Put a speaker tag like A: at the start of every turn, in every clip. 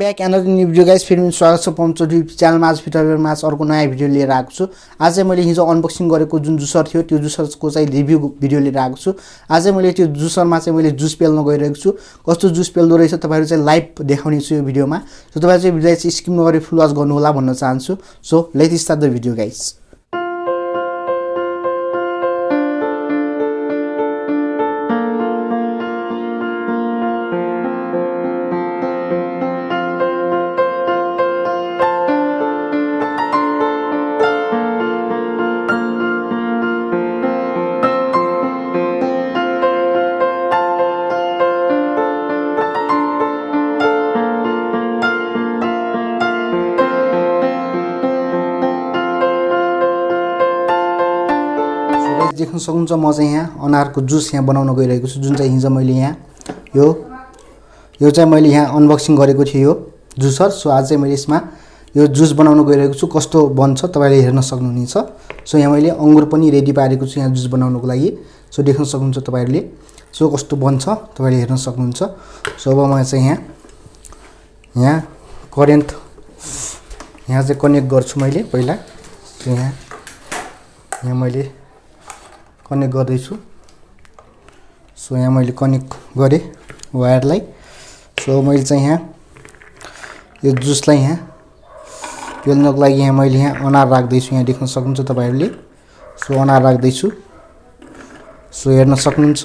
A: Back and new video guys फेरि स्वागत छ प्रमोद चौधरी च्यानलमा। आज भिडियोमा अर्को नयाँ भिडियो लिएर आएको छु। आज चाहिँ मैले हिजो अनबक्सिङ गरेको जुन जुसर थियो त्यो जुसरको चाहिँ रिभ्यू भिडियो लिएर आएको छु। आज चाहिँ मैले त्यो जुसरमा चाहिँ मैले जुस पेल्न गइरहेको छु। कस्तो जुस पेल्दो रहेछ तपाईहरु चाहिँ लाइभ देखाउने छु यो भिडियोमा। सो तपाईहरु चाहिँ भिडियो चाहिँ स्किप नगरी फुल वाच गर्नु होला भन्न चाहन्छु। So let's start the video guys. देख्न सक्नुहुन्छ म चाहिँ यहाँ अनारको जुस यहाँ बनाउन गइरहेको छु। जुन चाहिँ हिजो मैले यहाँ यो चाहिँ मैले यहाँ अनबक्सिङ गरेको थिएँ यो जुसर। सो आज चाहिँ मैले यसमा यो जुस बनाउन गइरहेको छु। कस्तो बन्छ तपाईले हेर्न सक्नुहुनेछ। सो यहाँ मैले अंगुर पनि रेडी पारेको छु यहाँ जुस बनाउनको लागि। सो देख्न सक्नुहुन्छ तपाईहरुले। सो कस्तो बन्छ तपाईले हेर्न सक्नुहुन्छ। सो अब म चाहिँ यहाँ करेन्ट यहाँ चाहिँ कनेक्ट गर्छु मैले पहिला। सो यहाँ मैले कनेक्ट गर्दैछु। सो यहाँ मैले कनेक्ट गरे वायरलाई। सो मैले चाहिँ यहाँ यो जुसलाई यहाँ पेल्नको लागि यहाँ मैले यहाँ अनार राख्दैछु। यहाँ देख्न सक्नुहुन्छ तपाईहरुले। सो अनार राख्दैछु। सो हेर्न सक्नुहुन्छ।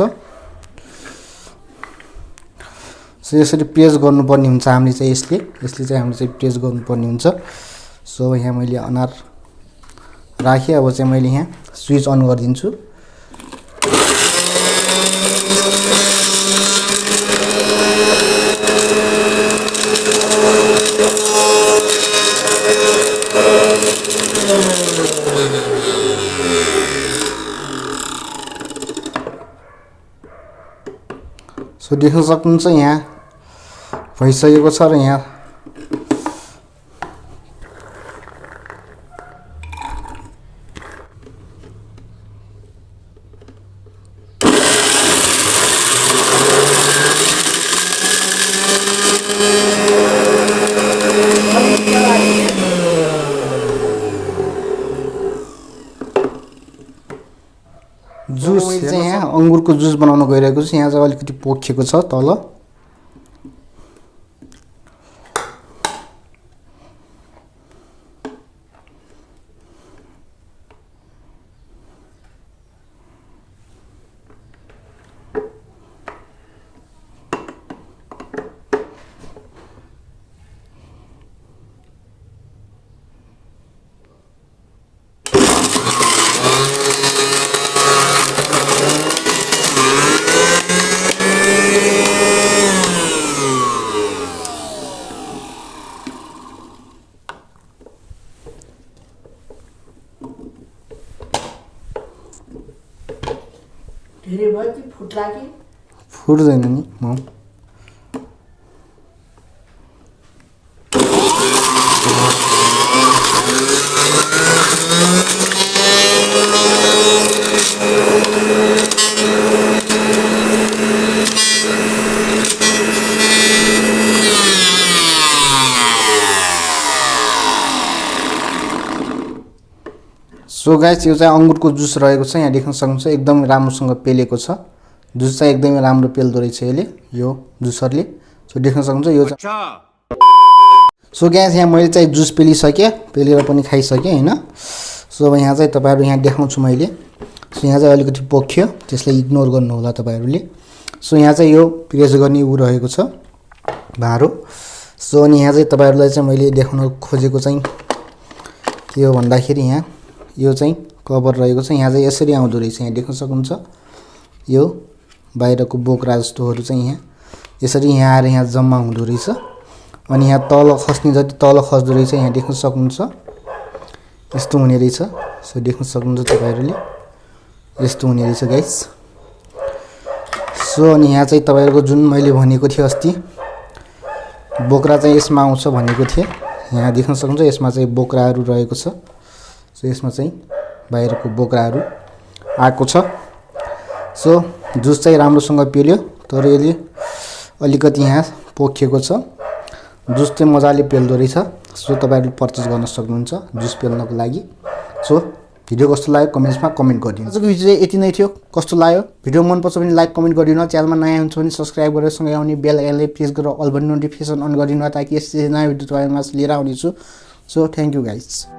A: सो यसरी प्रेस गर्नुपर्ने हुन्छ हामीले चाहिँ यसले चाहिँ हामीले चाहिँ प्रेस गर्नुपर्ने हुन्छ। सो यहाँ मैले अनार राखे। अब चाहिँ मैले यहाँ स्विच अन गरिदिन्छु। सो देख्न सक्नुहुन्छ यहाँ भइसकेको छ र यहाँ जुस चाहिँ यहाँ अंगुरको जुस बनाउन गइरहेको छु। यहाँ चाहिँ अलिकति पोखिएको छ तल।
B: धेरै भयो कि फुट्ला कि
A: फुट्दैन नि म। सो गाइस यो चाहिँ अंगुरको जुस रहेको छ। यहाँ देख्न सक्नुहुन्छ एकदम राम्रोसँग पेलेको छ। जुस चाहिँ एकदमै राम्रो पेल्दो रहेछ यो जुसरले। सो देख्न सक्नुहुन्छ यो सो गाइस यहाँ मैले चाहिँ जुस पेलेर पनि खाइसके हैन। सो अब यहाँ चाहिँ तपाईहरु यहाँ देखाउँछु मैले। सो यहाँ चाहिँ अलिकति पोख्यो, त्यसलाई इग्नोर गर्नु होला तपाईहरुले। सो यहाँ चाहिँ यो प्रेस गर्ने उ रहेको छ भारो। सो अनि यहाँ चाहिँ तपाईहरुलाई चाहिँ मैले देखाउन खोजेको चाहिँ के हो भन्दाखेरि यहाँ यो चाहिँ कभर रहेको छ। यहाँ चाहिँ यसरी आउँदो रहेछ। यहाँ देख्न सक्नुहुन्छ यो बाहिरको बोक्रा जस्तोहरु चाहिँ यहाँ यसरी यहाँ आएर यहाँ जम्मा हुँदो रहेछ। अनि यहाँ तल खस्ने जति तल खस्दो रहेछ। यहाँ देख्न सक्नुहुन्छ यस्तो हुने रहेछ। सो देख्न सक्नुहुन्छ तपाईहरुले यस्तो हुने रहेछ गाइस। सो अनि यहाँ चाहिँ तपाईहरुको जुन मैले भनेको थिए अस्ति बोक्रा चाहिँ यसमा आउँछ भनेको थिए। यहाँ देख्न सक्नुहुन्छ यसमा चाहिँ बोक्राहरु रहेको छ। सो यसमा चाहिँ बाहिरको बोक्राहरु आएको छ। सो जुस चाहिँ राम्रोसँग पेल्यो तर यसले अलिकति यहाँ पोखिएको छ। जुस चाहिँ मजाले पेल्दो रहेछ। सो तपाईहरुले पर्चेज गर्न सक्नुहुन्छ जुस पेल्नको लागि। सो भिडियो कस्तो लाग्यो कमेन्ट्समा कमेन्ट गरिदिनु। आजको भिडियो चाहिँ यति नै थियो। कस्तो लाग्यो? भिडियो मन पर्छ भने लाइक कमेन्ट गरिदिनु। च्यानलमा नयाँ हुनुहुन्छ भने सब्स्क्राइब गरेर सँगै आउने बेल आइकनले प्रेस गरेर अल बटन नोटिफिकेसन अन गरिदिनु ताकि यस्तै नयाँ भिडियो तपाईहरुमा लिएर आउने छु। So thank you guys.